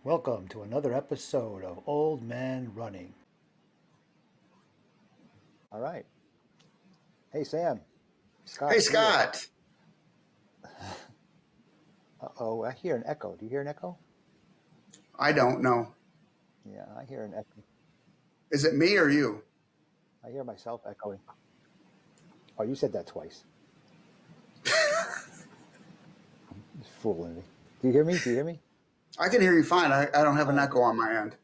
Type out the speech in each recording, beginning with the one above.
Welcome to another episode of Old Man Running. All right. Hey, Sam. Hey, Scott here. Scott. Uh-oh, I hear an echo. Do you hear an echo? I don't know. Yeah, I hear an echo. Is it me or you? I hear myself echoing. Oh, you said that twice. You're fooling me. Do you hear me? Do you hear me? I can hear you fine. I don't have an Oh, echo on my end.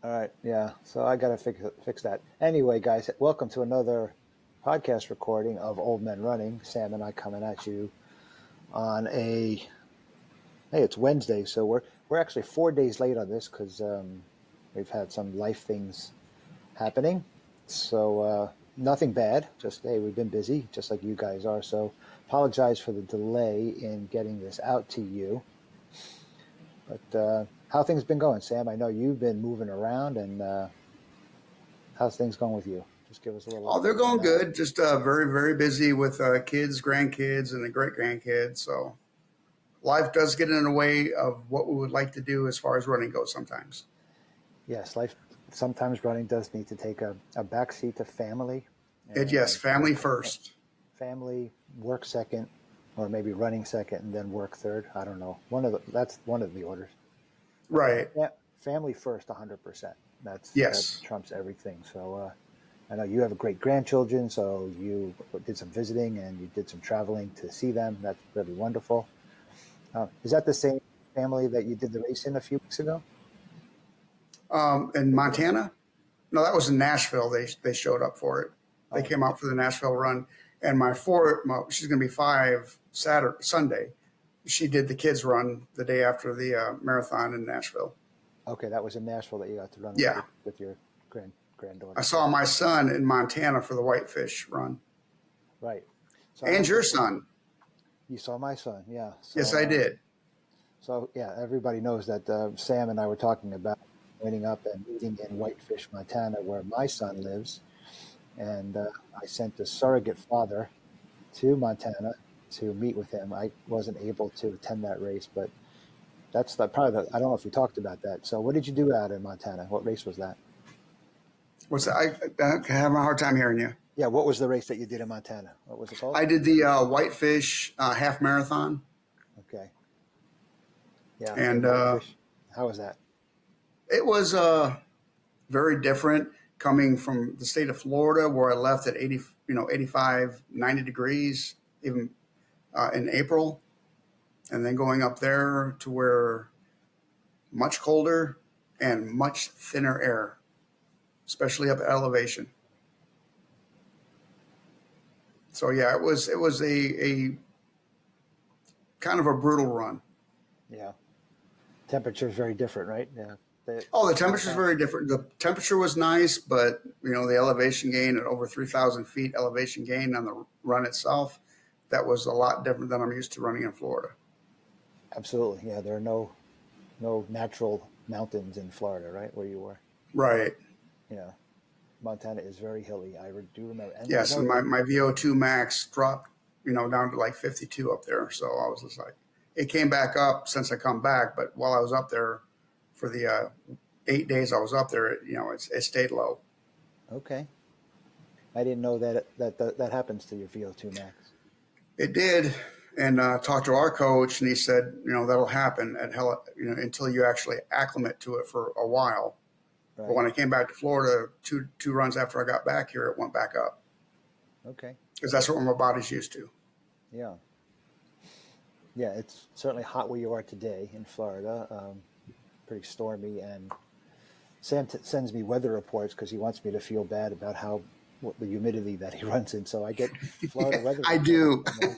all right. Yeah. So I got to fix that. Anyway, guys, welcome to another podcast recording of Old Men Running. Sam and I coming at you on hey, it's Wednesday, so we're actually 4 days late on this because we've had some life things happening. So nothing bad. Just hey, we've been busy, just like you guys are. So apologize for the delay in getting this out to you. But how things been going, Sam? I know you've been moving around, and how's things going with you? Just give us a little Oh, they're update on going that. good. Just very, very busy with kids, grandkids, and the great grandkids. So life does get in the way of what we would like to do as far as running goes sometimes. Yes, life sometimes running does need to take a backseat to family, Yes, and family first. family work second, or maybe running second, and then work third. I don't know. That's one of the orders. But Right. family first, 100%. That Yes. trumps everything. So I know you have great grandchildren, so you did some visiting and you did some traveling to see them. That's really wonderful. Is that the same family that you did the race in a few weeks ago? In That you went to? Montana? No, that was in Nashville. They showed up for it. They Oh, came out for the Nashville run, and she's going to be 5 Saturday Sunday. She did the kids run the day after the marathon in Nashville. okay. That was in Nashville that you got to run with Yeah, your I granddaughter. saw Okay, my son in Montana for the Whitefish run, right. So I and went to your see. son. You saw my son, yeah. Yes, I did. So yeah, everybody knows that Sam and I were talking about joining up and meeting in Whitefish, Montana, where my son lives. And I sent a surrogate father to Montana to meet with him. I wasn't able to attend that race, but probably I don't know if we talked about that. So what did you do out in Montana? What race was that? What's that? I have a hard time hearing you. Yeah, what was the race that you did in Montana? What was it called? I did the Whitefish half marathon, Okay, yeah, in and Whitefish. How was that? it was very different coming from the state of Florida, where I left at 80, 85, 90 degrees, even in April, and then going up there to where much colder and much thinner air, especially up at elevation. So yeah, it was a kind of a brutal run. Yeah, temperature is very different, right? Yeah, Oh, the temperature is Montana. very different. The temperature was nice, but the elevation gain at over 3,000 feet elevation gain on the run itself, that was a lot different than I'm used to running in Florida. Absolutely, yeah. There are no natural mountains in Florida, right, where you were. Right. Yeah, Montana is very hilly. Do remember, and there's Yes, no and my VO2 max dropped, down to like 52 up there. So I was just like, it came back up since I come back, but while I was up there for the 8 days I was up there, it stayed low. okay. I didn't know that happens to your VO2 max. It did, and talked to our coach, and he said, that'll happen at hell, until you actually acclimate to it for a while. But Right. when I came back to Florida, two runs after I got back here, it went back up Okay. because that's what my body's used to. Yeah. Yeah. It's certainly hot where you are today in Florida. Pretty stormy, and Sam sends me weather reports because he wants me to feel bad about what the humidity that he runs in. So I get Florida Yeah, weather I reports, do. and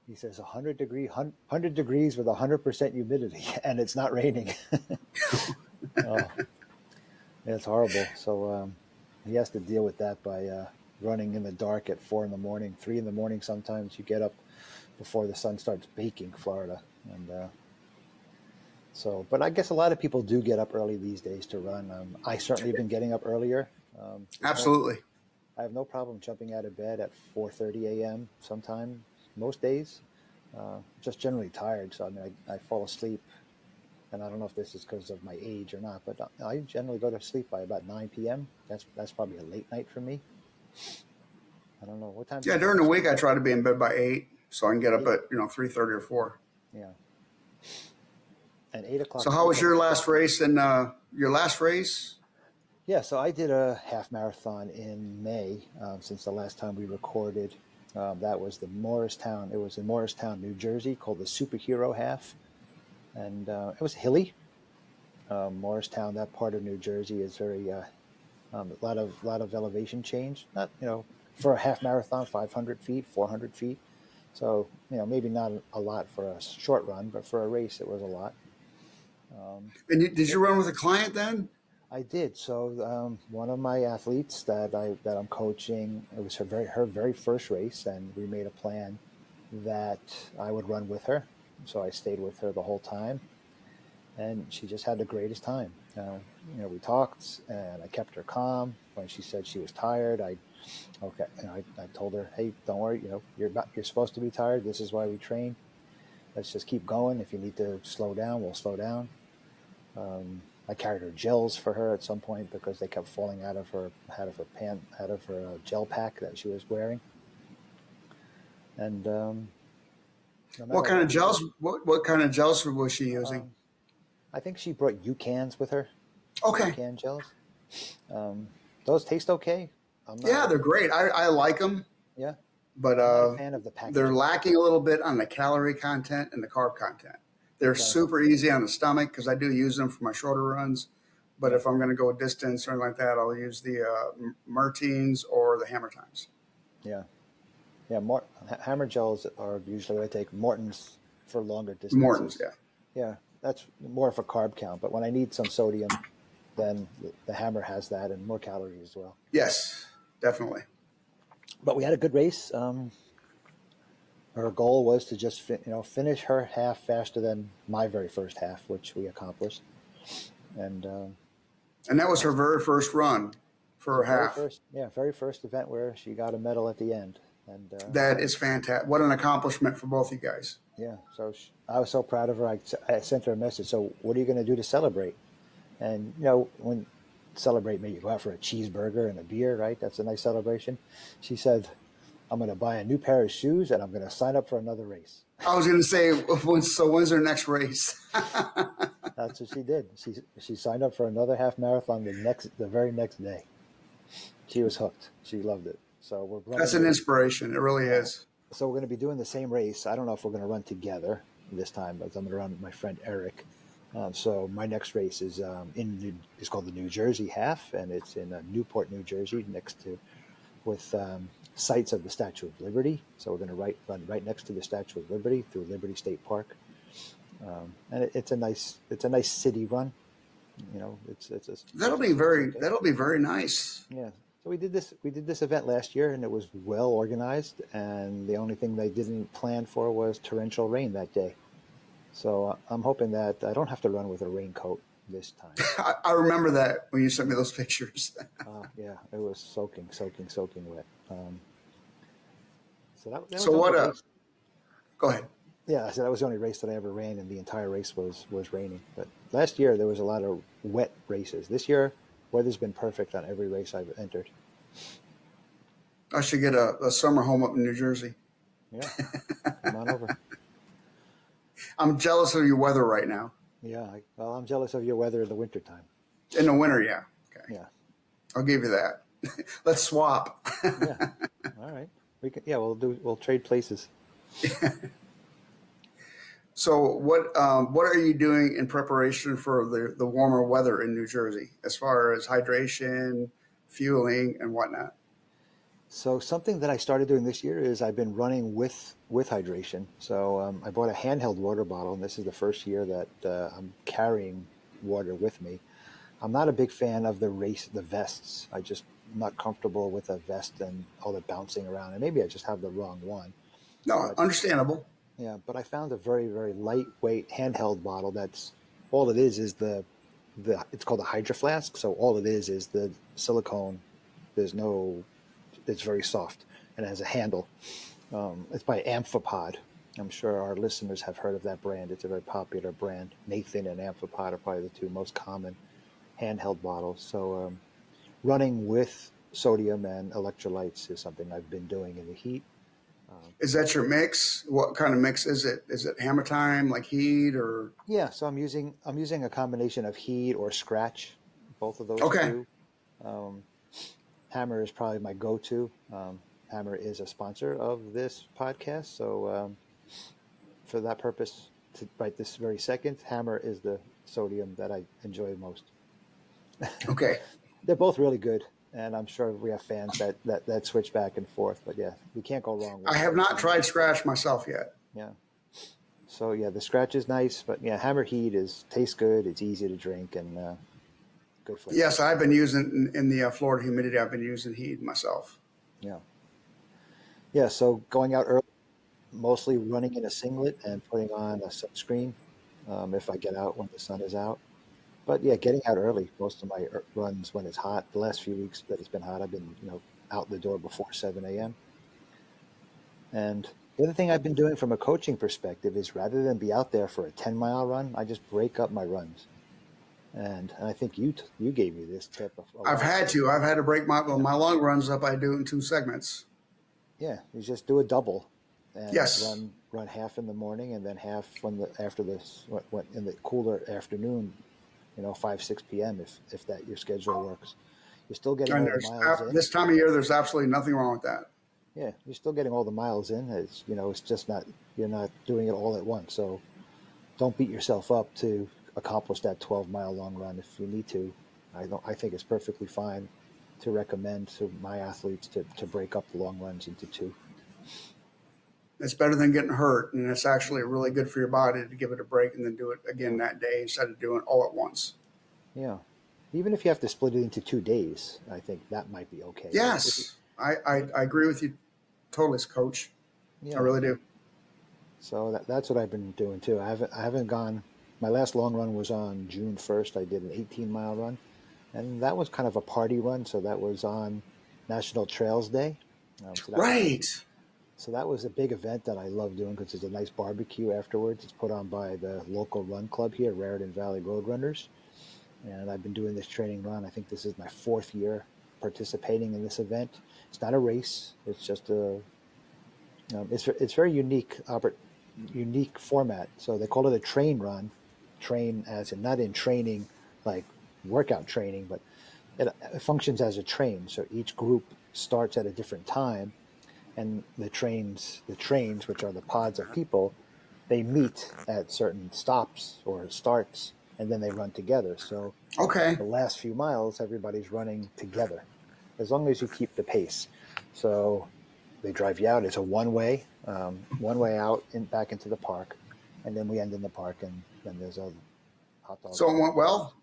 he says 100 degrees with 100% humidity, and it's not raining. Oh, it's horrible. So he has to deal with that by running in the dark at 4 in the morning, 3 in the morning. Sometimes you get up before the sun starts baking Florida, and but I guess a lot of people do get up early these days to run. I certainly have been getting up earlier. There's no, Absolutely. I have no problem jumping out of bed at 4:30 a.m. Sometimes, most days, just generally tired. So I mean, I fall asleep and I don't know if this is because of my age or not, but I generally go to sleep by about 9 p.m. That's probably a late night for me. I don't know what time do Yeah, you go during to the sleep? week I try to be in bed by 8, so I can get up 8. at 3:30 or 4. Yeah, and 8 o'clock So how was kickoff. your last race? And your last race? Yeah, so I did a half marathon in May since the last time we recorded. That was the Morristown. It was in Morristown, New Jersey, called the Superhero Half, and it was hilly. Morristown, that part of New Jersey, is very a lot of elevation change. Not for a half marathon, 500 feet, 400 feet. So maybe not a lot for a short run, but for a race, it was a lot. And did you It, run with a client then? I did. So one of my athletes that I'm coaching, it was her very first race, and we made a plan that I would run with her. So I stayed with her the whole time, and she just had the greatest time. We talked, and I kept her calm. When she said she was tired, okay, I told her, hey, don't worry. You're supposed to be tired. This is why we train. Let's just keep going. If you need to slow down, we'll slow down. I carried her gels for her at some point because they kept falling out of her gel pack that she was wearing. And no What matter kind what of we did, gels? What kind of gels was she using? um, I think she brought UCANs with her, Okay. UCAN gels. Um, those taste okay. I'm not Yeah, a they're great. I like them, Yeah, but I'm not a fan of the they're packaging. lacking a little bit on the calorie content and the carb content. They're Okay. super easy on the stomach because I do use them for my shorter runs. But Yeah, if I'm going to go a distance or anything like that, I'll use the Mertines or the Hammer Times. yeah, yeah. Hammer gels are usually what I take. Morton's for longer Morton's, distances. yeah. Yeah, that's more for carb count. But when I need some sodium, then the Hammer has that and more calories as well. Yes, definitely. But we had a good race. Her goal was to just finish her half faster than my very first half, which we accomplished. And And that was her that's very first run was for her a very half. first, yeah, very first event where she got a medal at the end. And That is fantastic. What an accomplishment for both you guys. yeah, so I was so proud of her. I sent her a message. So, what are you going to do to celebrate? And when celebrate, maybe you go out for a cheeseburger and a beer, right? That's a nice celebration. She said, "I'm going to buy a new pair of shoes and I'm going to sign up for another race." I was going to say, when's her next race? That's what she did. She signed up for another half marathon the very next day. She was hooked. She loved it. So we're That's running an the inspiration. It really yeah. is. So we're going to be doing the same race. I don't know if we're going to run together this time, but I'm going to run with my friend Eric. So my next race is it's called the New Jersey Half, and it's in Newport, New Jersey, next to with sites of the Statue of Liberty. So we're going to run right next to the Statue of Liberty through Liberty State Park, and it's a nice city run. It's it's okay. That'll be very nice. Yeah. So we did this event last year, and it was well organized. And the only thing they didn't plan for was torrential rain that day. So I'm hoping that I don't have to run with a raincoat this time. I remember that when you sent me those pictures. Yeah, it was soaking, soaking, soaking wet. So that was So the only what? race. Go ahead. Yeah, I said that was the only race that I ever ran, and the entire race was raining. But last year there was a lot of wet races. This year, weather's been perfect on every race I've entered. I should get a summer home up in New Jersey. Yeah, come on over. I'm jealous of your weather right now. Yeah, well, I'm jealous of your weather in the wintertime. In the winter, yeah. Okay, Yeah, I'll give you that. Let's swap. yeah. All right, yeah, we'll trade places. So what are you doing in preparation for the warmer weather in New Jersey as far as hydration, fueling, and whatnot? So something that I started doing this year is I've been running with hydration. So I bought a handheld water bottle, and this is the first year that I'm carrying water with me. I'm not a big fan of the vests. I'm not comfortable with a vest and all the bouncing around, and maybe I just have the wrong one. No, But understandable. yeah, but I found a very, very lightweight handheld bottle. That's all it is the it's called a Hydro Flask. So all it is the silicone. There's no, it's very soft and it has a handle. It's by Amphipod. I'm sure our listeners have heard of that brand. It's a very popular brand. Nathan and Amphipod are probably the two most common handheld bottles. So running with sodium and electrolytes is something I've been doing in the heat. Is that your mix? What kind of mix is it? Is it Hammer Time, like Heat, or Yeah, so I'm using a combination of heat or scratch, both of those okay? two. Um, Hammer is probably my go-to. Hammer is a sponsor of this podcast, so for that purpose, right this very second, Hammer is the sodium that I enjoy most. Okay. They're both really good, and I'm sure we have fans that switch back and forth. But yeah, you can't go wrong I with have not Hammer. tried Scratch myself yet. Yeah. So yeah, the scratch is nice, but yeah, Hammer Heat is tastes good. It's easy to drink and good flavor. Yes, I've been using in the Florida humidity. I've been using Heat myself. Yeah. Yeah. So going out early, mostly running in a singlet and putting on a sunscreen if I get out when the sun is out. But yeah, getting out early. Most of my runs when it's hot. The last few weeks that it's been hot, I've been out the door before 7 a.m. And the other thing I've been doing from a coaching perspective is rather than be out there for a 10-mile run, I just break up my runs. And I think you gave me this tip a I've while had ago. to. I've had to break Yeah, my long runs up. I do it in two segments. yeah. You just do a double, and Yes. run half in the morning, and then half after this in the cooler afternoon. 5 6 p.m. if that your schedule works. You're still getting And all the there's miles in. this time of year, there's absolutely nothing wrong with that. Yeah, you're still getting all the miles in. It's just not you're not doing it all at once. So don't beat yourself up to accomplish that 12-mile long run if you need to. I think it's perfectly fine to recommend to my athletes to break up the long runs into two. It's better than getting hurt, and it's actually really good for your body to give it a break and then do it again Yeah, that day instead of doing it all at once. yeah. Even if you have to split it into 2 days, I think that might be okay. But if Yes, I agree with you totally, Coach. I yeah, really do. so that's what I've been doing too. I haven't gone. My last long run was on June 1st. I did an 18-mile run, and that was kind of a party run. So that was on National Trails Day. So that was Right. So that was a big event that I love doing because it's a nice barbecue afterwards. It's put on by the local run club here, Raritan Valley Roadrunners. And I've been doing this training run. I think this is my fourth year participating in this event. It's not a race. It's just it's very unique format. So they call it a train run. Train as in not in training like workout training, but it functions as a train. So each group starts at a different time, and the trains, which are the pods of people, they meet at certain stops or starts, and then they run together. So Okay. the last few miles, everybody's running together, as long as you keep the pace. So they drive you out. It's a one way out and back into the park, and then we end in the park, and then there's a hot dogs So and it went donuts. well.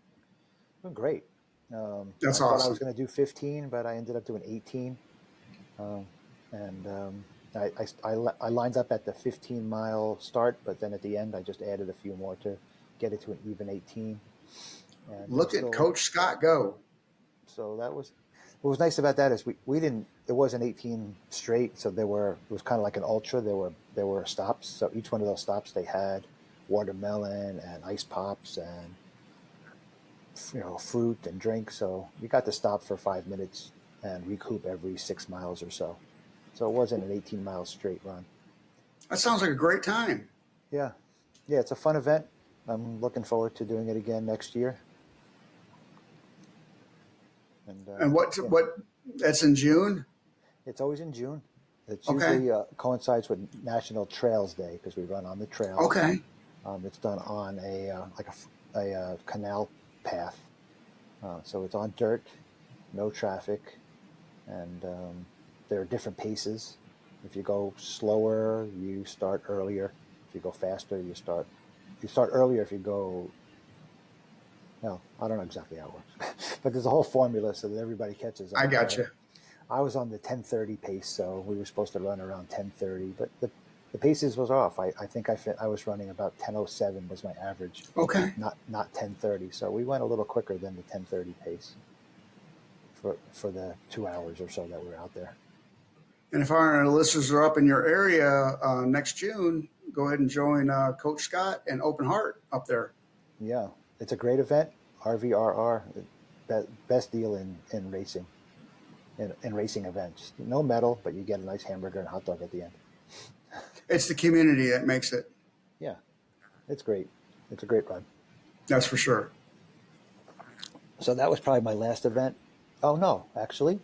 Doing great. That's I thought I was awesome. going to do 15, but I ended up doing 18. Um, and I lined up at the 15-mile start, but then at the end I just added a few more to get it to an even 18. And I'm Look at still Coach Scott go. so that was what was nice about that is we didn't it wasn't 18 straight, so it was kind of like an ultra. There were stops, so each one of those stops they had watermelon and ice pops and fruit and drink. So you got to stop for 5 minutes and recoup every 6 miles or so. So it wasn't an 18-mile straight run. That sounds like a great time. Yeah, yeah, it's a fun event. I'm looking forward to doing it again next year. And And yeah, what? That's in June. it's always in June. It's Okay. usually coincides with National Trails Day because we run on the trails. Okay. It's done on a canal path, so it's on dirt, no traffic, and there are different paces. If you go slower, you start earlier. If you go faster, you start earlier. If you go, no, I don't know exactly how it works, but there's a whole formula so that everybody catches I on. got you. I was on the 10:30 pace, so we were supposed to run around 10:30, but the paces was off. I think I was running about 10:07 was my average, Okay. not 10:30. So we went a little quicker than the 10:30 pace for the 2 hours or so that we were out there. And if our listeners are up in your area next June, go ahead and join Coach Scott and Open Heart up there. Yeah, it's a great event. RVRR, best deal in racing, in racing events. No medal, but you get a nice hamburger and hot dog at the end. It's the community that makes it. Yeah, it's great. It's a great run. That's for sure. So that was probably my last event. Oh no, actually,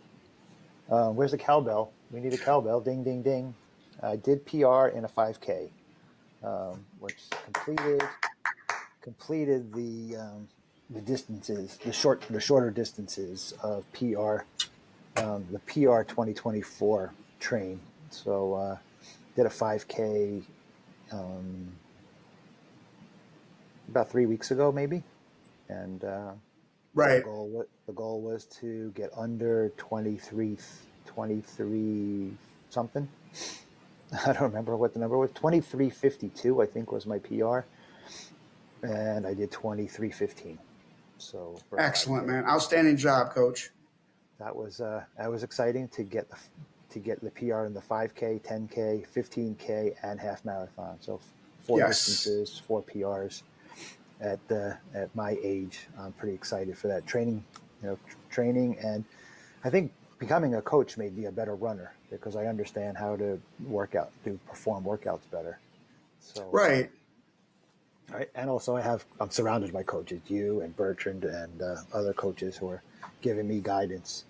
where's the cowbell? We need a cowbell. Ding, ding, ding. I did PR in a 5K, which completed the distances, the shorter distances of PR, the PR 2024 train. So did a 5K about 3 weeks ago, maybe, and Right. the goal was to get under 23 something. I don't remember what the number was. 23:52, I think, was my PR, and I did 23:15. So Excellent, man. Outstanding job, Coach. that was exciting to get the PR in the 5K, 10K, 15K, and half marathon. So four Yes. distances, four PRs. At my age, I'm pretty excited for that training. Training, and I think becoming a coach made me a better runner because I understand how to perform workouts better. So Right. right, and also I'm surrounded by coaches, you and Bertrand and other coaches who are giving me guidance.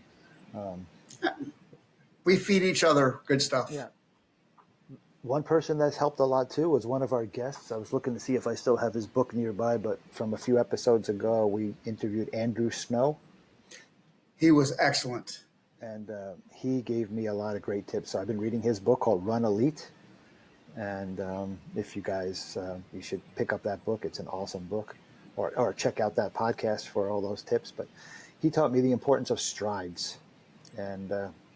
We feed each other good stuff. Yeah. One person that's helped a lot too was one of our guests. I was looking to see if I still have his book nearby, but from a few episodes ago, we interviewed Andrew Snow, He was excellent. and he gave me a lot of great tips. So I've been reading his book called Run Elite, and if you guys, you should pick up that book. It's an awesome book, or check out that podcast for all those tips. But he taught me the importance of strides, and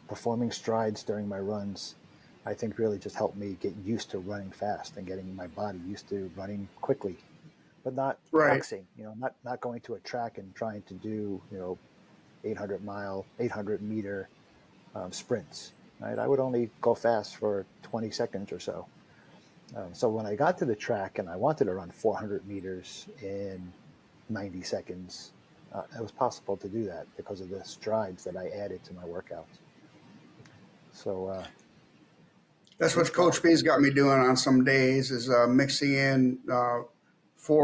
performing strides during my runs, I think really just helped me get used to running fast and getting my body used to running quickly, but not Right. flexing, not going to a track and trying to do, 800 meter sprints, right? I would only go fast for 20 seconds or so. So when I got to the track and I wanted to run 400 meters in 90 seconds, it was possible to do that because of the strides that I added to my workouts. So, That's what Coach B's got me doing on some days is mixing in 4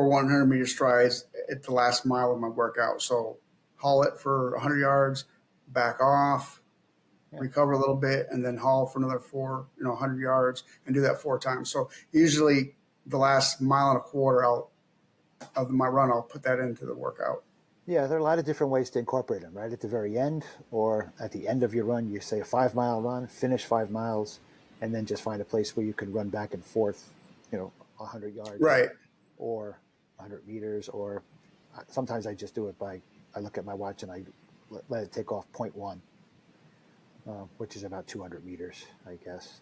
100-meter strides at the last mile of my workout. So haul it for 100 yards, back off, recover a little bit, and then haul for another 100 yards, and do that 4 times. So usually the last mile and a quarter of my run, I'll put that into the workout. yeah, there are a lot of different ways to incorporate them, right? At the very end or at the end of your run, you say a 5-mile run, finish 5 miles, and then just find a place where you can run back and forth, 100 yards. Right. Or 100 meters, or sometimes I just do it I look at my watch and I let it take off 0.1, which is about 200 meters, I guess.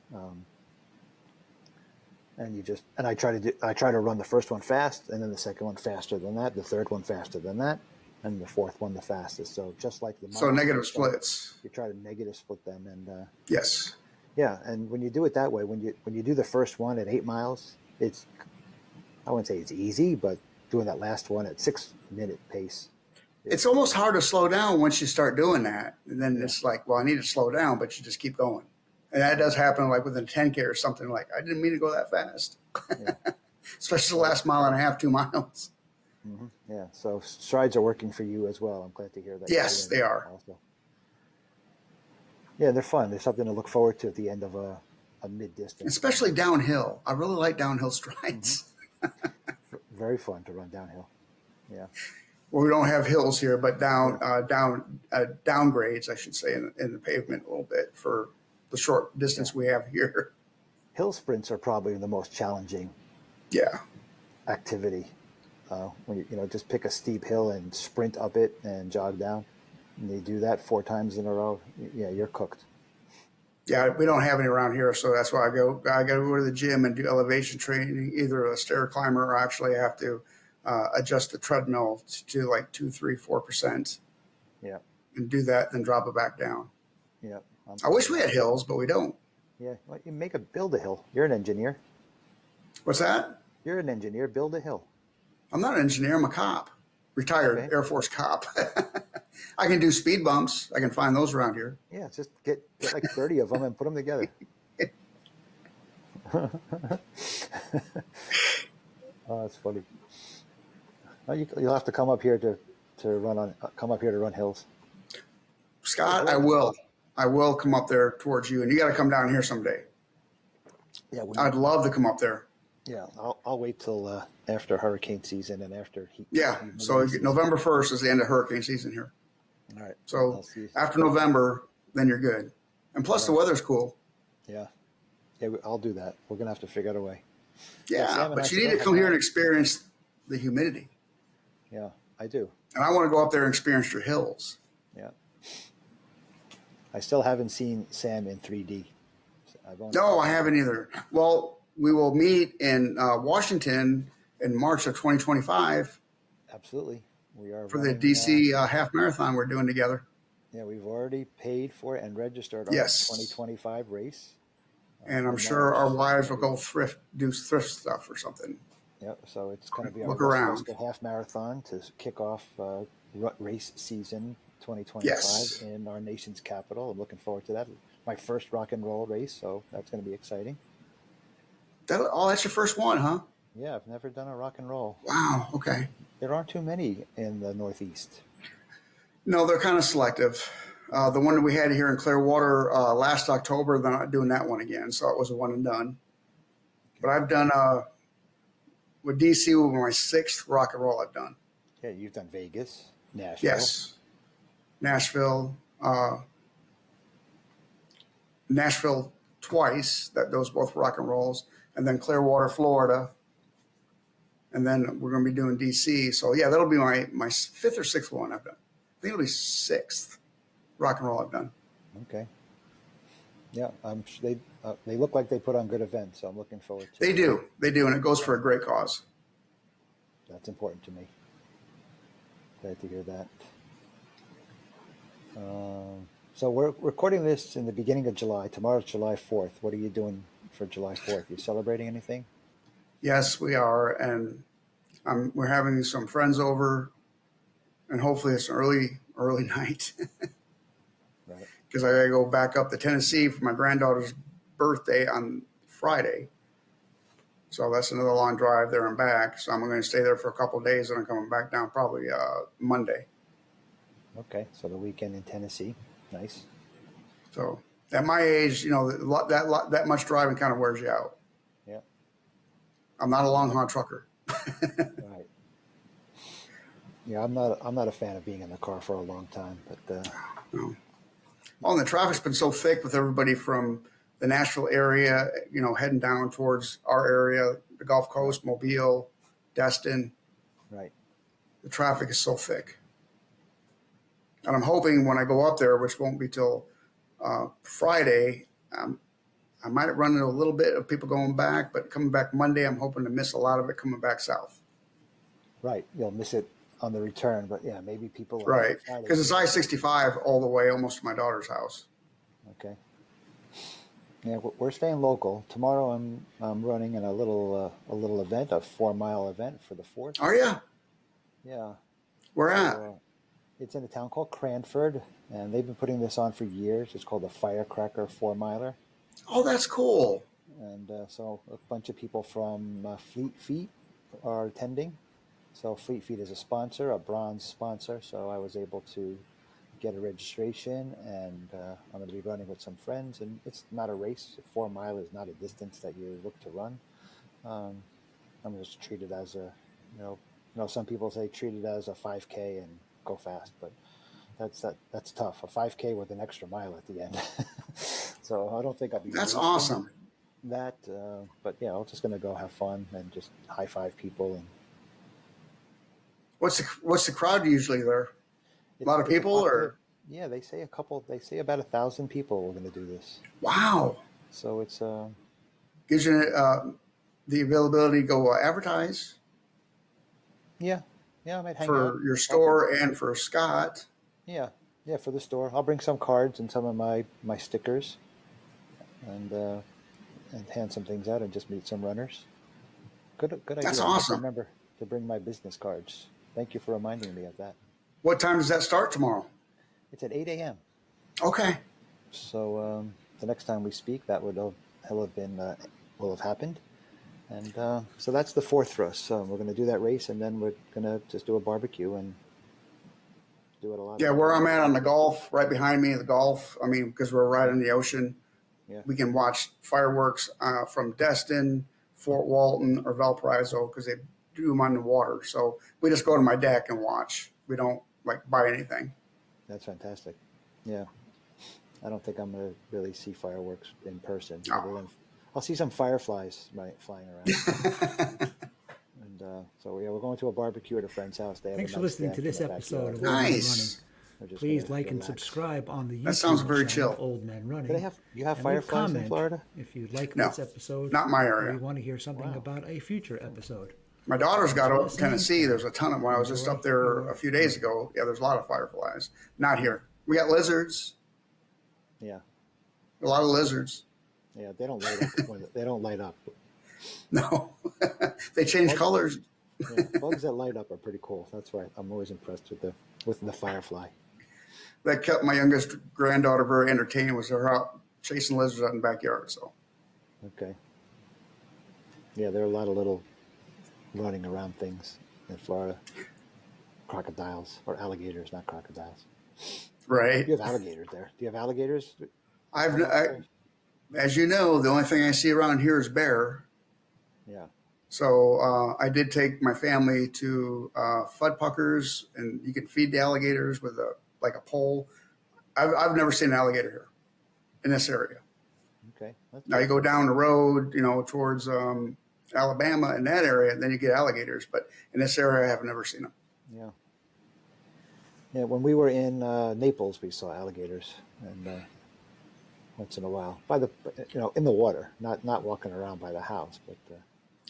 And I try to run the first one fast, and then the second one faster than that, the third one faster than that, and the fourth one the fastest. So just like the So negative splits. you try to negative split them, and Yes. yeah, and when you do it that way, when you do the first one at 8 miles, I wouldn't say it's easy, but doing that last one at 6-minute pace. It's almost hard to slow down once you start doing that. And then it's like, well, I need to slow down, but you just keep going. And that does happen like within 10K or something like, I didn't mean to go that fast. Yeah. Especially the last mile and a half, 2 miles. Mm-hmm. Yeah, so strides are working for you as well. I'm glad to hear that. Yes, they are. Also. Yeah, they're fun. There's something to look forward to at the end of a mid-distance. Especially downhill. I really like downhill strides. Mm-hmm. Very fun to run downhill. Yeah. Well, we don't have hills here, but downgrades, I should say, in the pavement a little bit for the short distance we have here. Hill sprints are probably the most challenging Yeah. activity. When you just pick a steep hill and sprint up it and jog down, and you do that 4 times in a row, yeah, you're cooked. Yeah, we don't have any around here, so that's why I got to go to the gym and do elevation training, either a stair climber or actually I have to adjust the treadmill to like 2, 3, 4%. Yeah. And do that, then drop it back down. Yeah. I wish we had hills, but we don't. Yeah. Well, build a hill. You're an engineer. What's that? You're an engineer. Build a hill. I'm not an engineer. I'm a cop, retired Okay. Air Force cop. I can do speed bumps. I can find those around here. Yeah, just get like 30 of them and put them together. Oh, that's funny. Oh, you'll have to come up here to run hills. Scott, Yeah, I will. I will come up there towards you, and you got to come down here someday. yeah, I'd love to come up there. yeah. I'll wait till after hurricane season and after heat. Yeah. humidity So season. November 1st is the end of hurricane season here. All right. So I'll see you. after November, then you're good. And plus, the weather's cool. Yeah, I'll do that. We're gonna have to figure out a way. Yeah, Sam and I but you need still to come have here and not- experience the humidity. Yeah, I do. And I want to go up there and experience your hills. Yeah. I still haven't seen Sam in 3D. No, I haven't either. Well, we will meet in Washington in March of 2025 Absolutely. We are for the running, DC half marathon we're doing together. yeah, we've already paid for it and registered our Yes. 2025 race. And I'm in sure our March. wives will go do thrift stuff or something. Yep. So it's going to be our Look around. Westchester Half Marathon to kick off race season 2025 Yes. in our nation's capital. I'm looking forward to that. My first rock and roll race, so that's going to be exciting. That's your first one, huh? Yeah, I've never done a rock and roll. Wow. Okay. There aren't too many in the Northeast. No, they're kind of selective. The one that we had here in Clearwater last October, they're not doing that one again. So it was a one and done. But I've done with DC will be my sixth rock and roll I've done. Yeah, you've done Vegas, Nashville. Yes. Nashville twice. Those both rock and rolls. And then Clearwater, Florida. And then we're going to be doing DC. So yeah, that'll be my fifth or sixth one I've done. I think it'll be sixth rock and roll I've done. Okay. Yeah, I'm sure they look like they put on good events, so I'm looking forward to They it. do, and it goes for a great cause. That's important to me. Glad to hear that. So we're recording this in the beginning of July. Tomorrow's July 4th. What are you doing for July 4th? You celebrating anything? Yes, we are, and we're having some friends over, and hopefully it's an early night Right. because I got to go back up to Tennessee for my granddaughter's birthday on Friday. So that's another long drive there and back. So I'm going to stay there for a couple of days, and I'm coming back down probably Monday. Okay. So the weekend in Tennessee. Nice. So at my age, that much driving kind of wears you out. Yeah. I'm not a long haul trucker. Right. Yeah, I'm not a fan of being in the car for a long time, but No. Oh, and the traffic's been so thick with everybody from the Nashville area, heading down towards our area, the Gulf Coast, Mobile, Destin. right. The traffic is so thick. And I'm hoping when I go up there, which won't be till Friday, I might run into a little bit of people going back, but coming back Monday, I'm hoping to miss a lot of it coming back south. Right. You'll miss it on the return, but yeah, maybe people. Right. Because it's I-65 all the way almost to my daughter's house. Okay. Yeah, we're staying local. Tomorrow, I'm running in a little event, a 4-mile event for the 4th. Are you? Yeah. Where at? So, it's in a town called Cranford, and they've been putting this on for years. It's called the Firecracker 4-miler, Oh, that's cool. and so a bunch of people from Fleet Feet are attending. So Fleet Feet is a sponsor, a bronze sponsor. So I was able to get a registration, and I'm going to be running with some friends. And it's not a race. 4-mile is not a distance that you look to run. I'm just treated as some people say treat it as a 5K and go fast, but that's tough. A 5K with an extra mile at the end. So I don't think I'll be. That's racing awesome. That, but yeah, I'm just going to go have fun and just high five people. And What's the crowd usually there? A lot of it's people, popular. or Yeah, they say about 1,000 people are going to do this. wow, So it's gives you the availability to go advertise yeah, I might hang out. for your store and for Scott. Yeah, for the store. I'll bring some cards and some of my stickers, and hand some things out and just meet some runners. Good That's idea. I have to awesome. remember to bring my business cards. Thank you for reminding me of that. What time does that start tomorrow? It's at 8 a.m. Okay. So the next time we speak, that will have happened. And so that's the fourth for us. So we're going to do that race, and then we're going to just do a barbecue and do it a lot Yeah, of where I'm times. at on the Gulf, right behind me, the Gulf. I mean, because we're right on the ocean, Yeah, we can watch fireworks from Destin, Fort Walton, or Valparaiso because they do them on the water. So we just go to my deck and watch. We don't like buy anything. that's fantastic. Yeah, I don't think I'm going to really see fireworks in person, other Oh. than I'll see some fireflies flying around. And so yeah, we're going to a barbecue at a friend's house. They have a Thanks for nice listening to deck in this the episode backyard. of Old Men Running. Nice. We're just Please gonna like and relax. subscribe on the That sounds YouTube very channel chill. Old Men Running. Do you have and leave fireflies in comment Florida? if you like No, this episode, not my or area. you want to hear something Wow. about a future episode. My daughter's got Thanks for out in listening. Tennessee. There's a ton of when I was just Enjoy up there your a few days ago. Yeah, there's a lot of fireflies. Not here. We got lizards. Yeah, A lot of lizards. yeah. They don't light up. They don't light up. No, they change colors. Yeah, bugs that light up are pretty cool. That's why I'm always impressed with the firefly. That kept my youngest granddaughter very entertained. Was her out chasing lizards out in the backyard. So Okay. Yeah, there are a lot of little running around things in Florida. Crocodiles or alligators, not crocodiles. right. You have alligators there. Do you have alligators? As you know, the only thing I see around here is bear. Yeah. So I did take my family to Fuddpuckers, and you can feed the alligators with a pole. I've never seen an alligator here in this area. Okay. That's Now you go down the road, towards Alabama in that area, and then you get alligators. But in this area, I have never seen them. Yeah. Yeah. When we were in Naples, we saw alligators, and once in a while, in the water, not walking around by the house, but.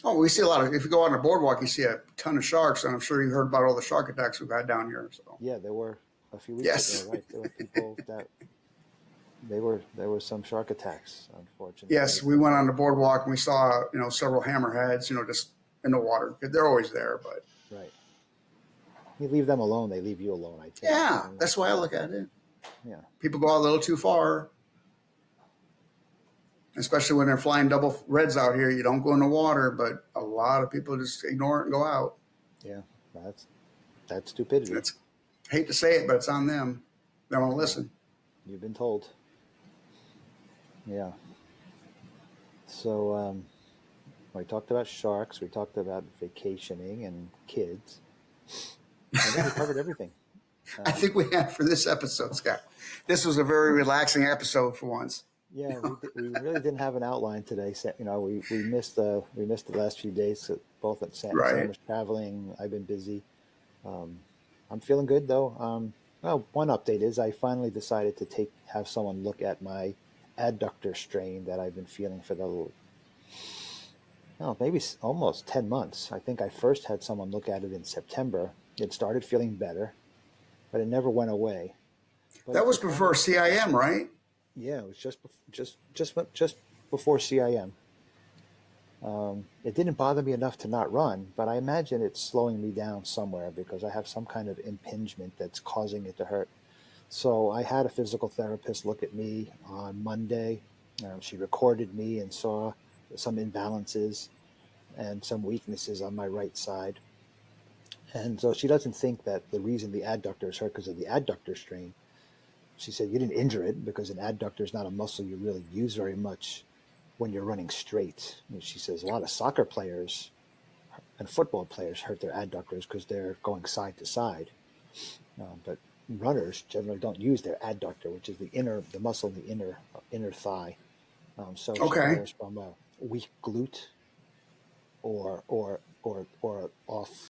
Oh, we see a lot of. If you go on the boardwalk, you see a ton of sharks, and I'm sure you heard about all the shark attacks we've had down here. So Yeah, there were a few weeks yes, ago, right? There were people that there were some shark attacks, unfortunately. yes, we went on the boardwalk and we saw several hammerheads, just in the water. They're always there, but Right. You leave them alone, they leave you alone, I think. yeah, that's why I look at it. Yeah. People go a little too far, especially when they're flying double reds out here. You don't go in the water, but a lot of people just ignore it and go out. Yeah. That's stupidity. It's hate to say it, but it's on them. They don't listen. You've been told. Yeah. So we talked about sharks, we talked about vacationing and kids. I think we covered everything. I think we have for this episode, Scott. This was a very relaxing episode for once. Yeah, we really didn't have an outline today. So, we missed the last few days. Both at Sam Right. was traveling. I've been busy. I'm feeling good though. Well, one update is I finally decided to have someone look at my adductor strain that I've been feeling for maybe almost 10 months. I think I first had someone look at it in September. It started feeling better, but it never went away. But That was before CIM, right? Yeah, it was just before CIM. It didn't bother me enough to not run, but I imagine it's slowing me down somewhere because I have some kind of impingement that's causing it to hurt. So I had a physical therapist look at me on Monday. She recorded me and saw some imbalances and some weaknesses on my right side. And so she doesn't think that the reason the adductor is hurt because of the adductor strain. She said, you didn't injure it because an adductor is not a muscle you really use very much when you're running straight. And she says a lot of soccer players and football players hurt their adductors because they're going side to side. But runners generally don't use their adductor, which is the muscle in the inner thigh. So she Okay. goes from a weak glute or off